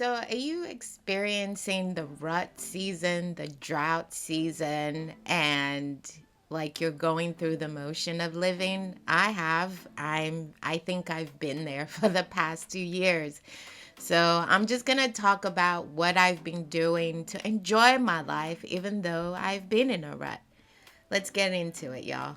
So, are you experiencing the rut season, the drought season, and like you're going through the motion of living? I have. I think I've been there for the past 2 years. So, I'm just going to talk about what I've been doing to enjoy my life even though I've been in a rut. Let's get into it, y'all.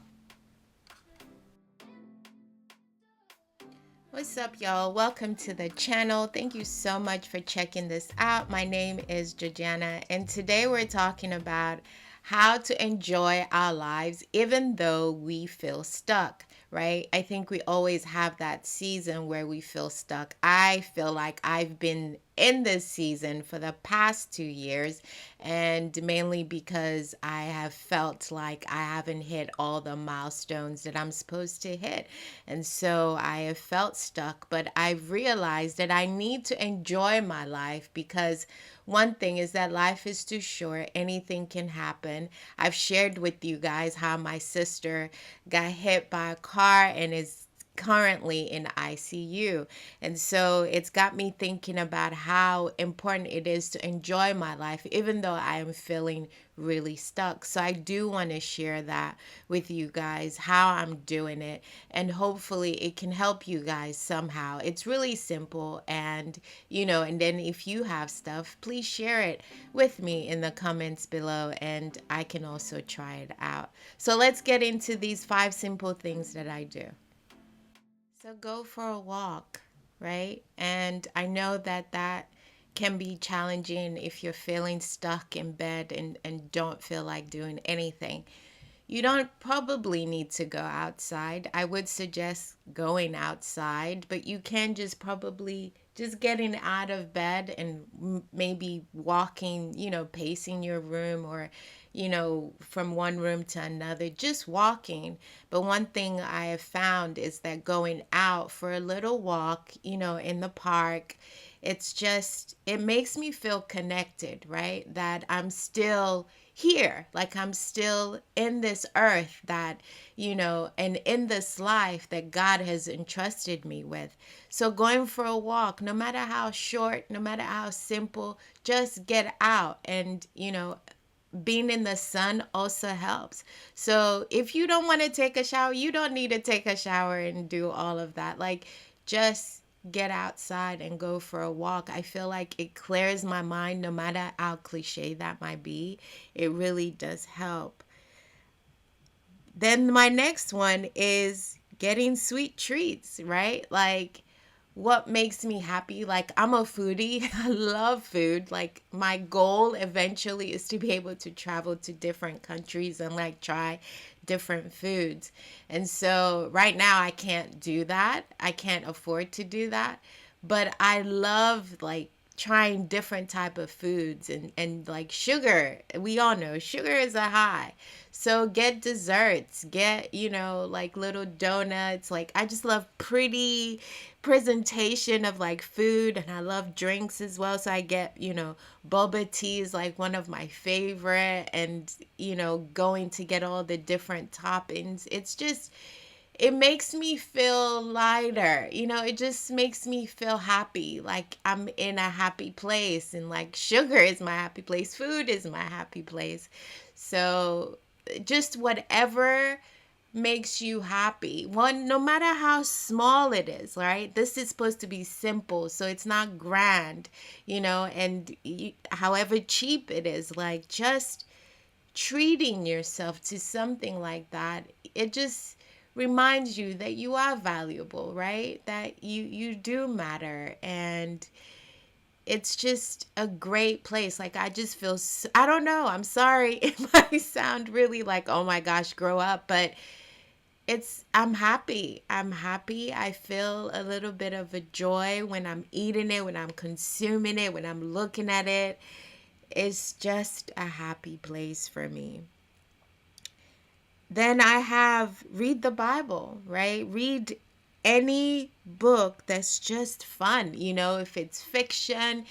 What's up, y'all? Welcome to the channel. Thank you so much for checking this out. My name is Georgiana, and today we're talking about how to enjoy our lives even though we feel stuck, right? I think we always have that season where we feel stuck. I feel like I've been in this season for the past 2 years, and mainly because I have felt like I haven't hit all the milestones that I'm supposed to hit. And so I have felt stuck, but I've realized that I need to enjoy my life because one thing is that life is too short. Anything can happen. I've shared with you guys how my sister got hit by a car and is currently in ICU. And so it's got me thinking about how important it is to enjoy my life, even though I am feeling really stuck. So I do want to share that with you guys, how I'm doing it, and hopefully it can help you guys somehow. It's really simple, and then if you have stuff, please share it with me in the comments below, and I can also try it out. So let's get into these 5 simple things that I do. So go for a walk, right? And I know that that can be challenging if you're feeling stuck in bed and don't feel like doing anything. You don't probably need to go outside. I would suggest going outside, but you can just probably just getting out of bed and maybe walking, pacing your room or, from one room to another, just walking. But one thing I have found is that going out for a little walk, in the park, it makes me feel connected, right? That I'm still here, like I'm still in this earth and in this life that God has entrusted me with. So going for a walk, no matter how short, no matter how simple, just get out and, being in the sun also helps. So if you don't want to take a shower, you don't need to take a shower and do all of that. Like, just get outside and go for a walk. I feel like it clears my mind, no matter how cliche that might be. It really does help. Then my next one is getting sweet treats, right? Like, what makes me happy? Like, I'm a foodie. I love food. Like, my goal eventually is to be able to travel to different countries and like try different foods. And so right now I can't do that. I can't afford to do that. But I love like trying different type of foods and like sugar. We all know sugar is a high. So get desserts, get, like little donuts. Like, I just love pretty presentation of like food, and I love drinks as well. So I get, boba tea is like one of my favorite, and, going to get all the different toppings. It makes me feel lighter. It just makes me feel happy. Like I'm in a happy place, and like sugar is my happy place. Food is my happy place. So just whatever makes you happy. One, no matter how small it is, right? This is supposed to be simple, so it's not grand, and however cheap it is, like just treating yourself to something like that, it just reminds you that you are valuable, right? That you do matter, and it's just a great place. Like, I just feel I don't know, I'm sorry, it might sound really like, oh my gosh, grow up, but I'm happy. I'm happy. I feel a little bit of a joy when I'm eating it, when I'm consuming it, when I'm looking at it. It's just a happy place for me. Then I have read the Bible, right? Read any book that's just fun. If it's fiction,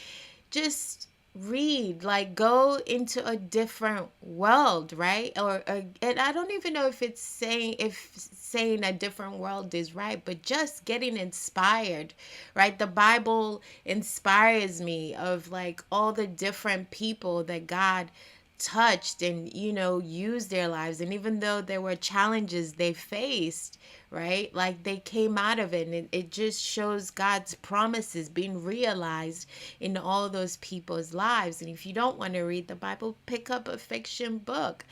just read, like go into a different world, right? Or and I don't even know if it's saying, if saying a different world is right, but just getting inspired, right? The Bible inspires me of like all the different people that God touched and, used their lives. And even though there were challenges they faced, right, like they came out of it, and it just shows God's promises being realized in all those people's lives. And if you don't want to read the Bible, pick up a fiction book,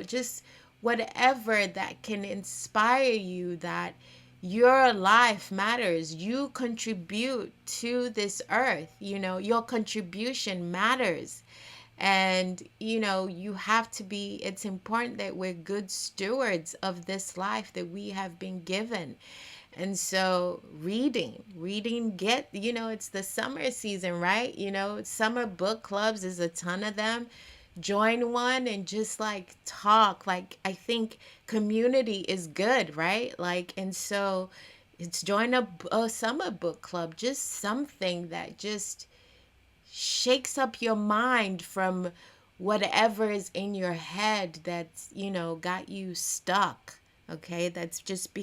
just whatever that can inspire you that your life matters. You contribute to this earth, your contribution matters. And, you have to be, it's important that we're good stewards of this life that we have been given. And so reading, it's the summer season, right? Summer book clubs, there's a ton of them. Join one and just like talk. Like, I think community is good, right? Like, and so it's join a summer book club, just something that just shakes up your mind from whatever is in your head that's, got you stuck. Okay, that's just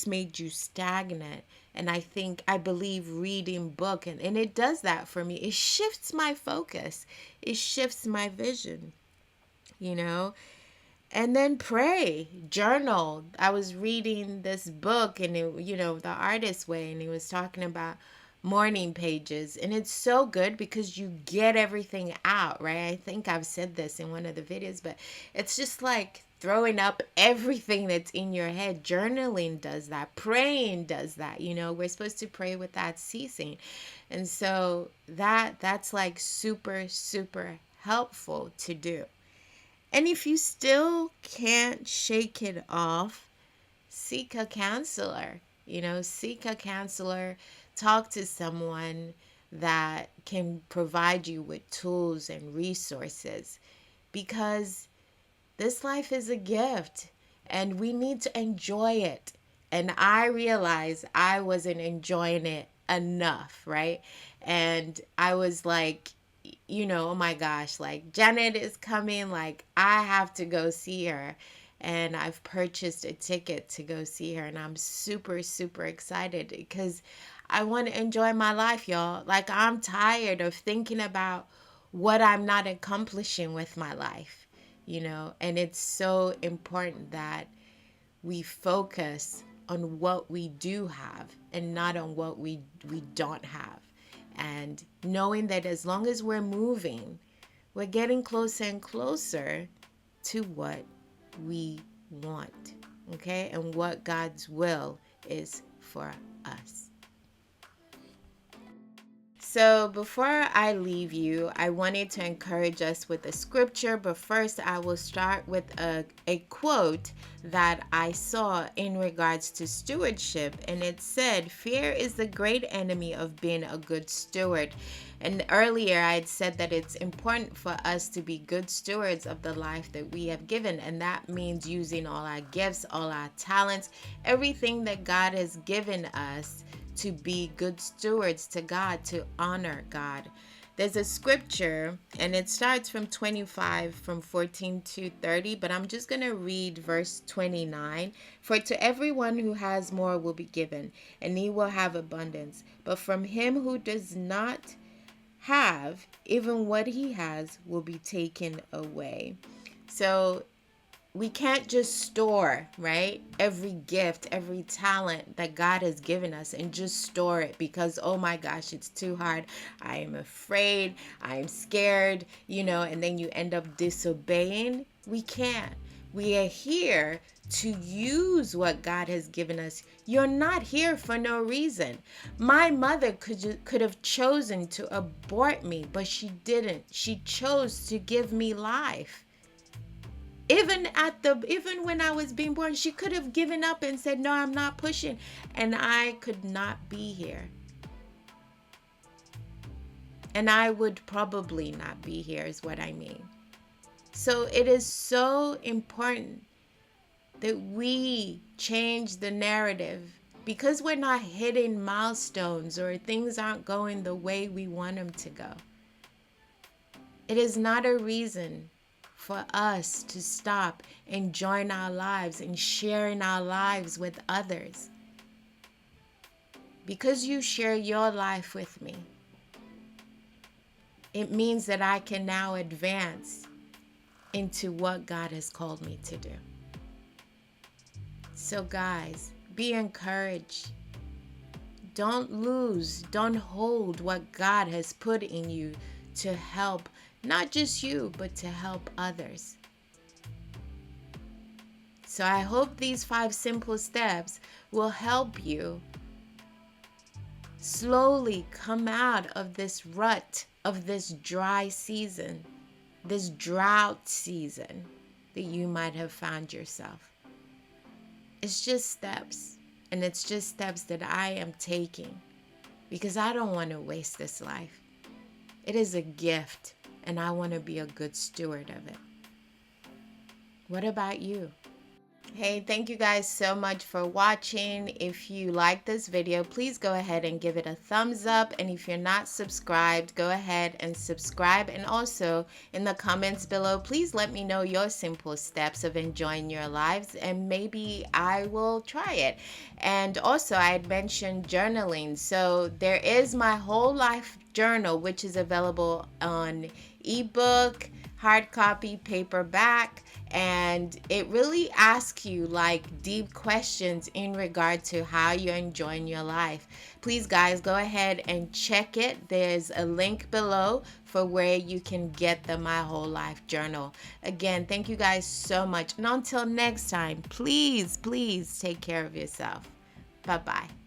made you stagnant. And I believe reading book, and it does that for me. It shifts my focus, it shifts my vision, you know and then pray, journal. I was reading this book, and The Artist Way, and he was talking about morning pages, and it's so good because you get everything out, right? I think I've said this in one of the videos, but it's just like throwing up everything that's in your head. Journaling does that, praying does that. We're supposed to pray without ceasing. And so that's like super super helpful to do. And if you still can't shake it off, seek a counselor. Seek a counselor, talk to someone that can provide you with tools and resources, because this life is a gift and we need to enjoy it. And I realized I wasn't enjoying it enough, right? And I was like, oh my gosh, like Janet is coming, like I have to go see her. And I've purchased a ticket to go see her, and I'm super super excited because I want to enjoy my life, y'all. Like, I'm tired of thinking about what I'm not accomplishing with my life, and it's so important that we focus on what we do have and not on what we don't have. And knowing that as long as we're moving, we're getting closer and closer to what we want, okay? And what God's will is for us. So before I leave you, I wanted to encourage us with a scripture, but first I will start with a quote that I saw in regards to stewardship. And it said, "Fear is the great enemy of being a good steward." And earlier I had said that it's important for us to be good stewards of the life that we have given. And that means using all our gifts, all our talents, everything that God has given us to be good stewards to God, to honor God. There's a scripture, and it starts from 25, from 14 to 30, but I'm just going to read verse 29. "For to everyone who has more will be given, and he will have abundance. But from him who does not have, even what he has will be taken away." So we can't just store, right, every gift, every talent that God has given us and just store it because, oh my gosh, it's too hard. I am afraid. I'm scared, and then you end up disobeying. We can't. We are here to use what God has given us. You're not here for no reason. My mother could have chosen to abort me, but she didn't. She chose to give me life. Even when I was being born, she could have given up and said, "No, I'm not pushing," and I could not be here. And I would probably not be here, is what I mean. So it is so important that we change the narrative, because we're not hitting milestones or things aren't going the way we want them to go. It is not a reason for us to stop enjoying our lives and sharing our lives with others. Because you share your life with me, it means that I can now advance into what God has called me to do. So guys, be encouraged. Don't lose, don't hold what God has put in you to help not just you, but to help others. So I hope these 5 simple steps will help you slowly come out of this rut, of this dry season, this drought season that you might have found yourself. It's just steps, and it's just steps that I am taking because I don't want to waste this life. It is a gift, and I want to be a good steward of it. What about you? Hey, thank you guys so much for watching. If you like this video, please go ahead and give it a thumbs up. And if you're not subscribed, go ahead and subscribe. And also in the comments below, please let me know your simple steps of enjoying your lives, and maybe I will try it. And also I had mentioned journaling. So there is my whole life journal, which is available on ebook, hard copy, paperback, and it really asks you like deep questions in regard to how you're enjoying your life. Please guys, go ahead and check it. There's a link below for where you can get the My Whole Life journal. Again, thank you guys so much, and until next time, please take care of yourself. Bye bye.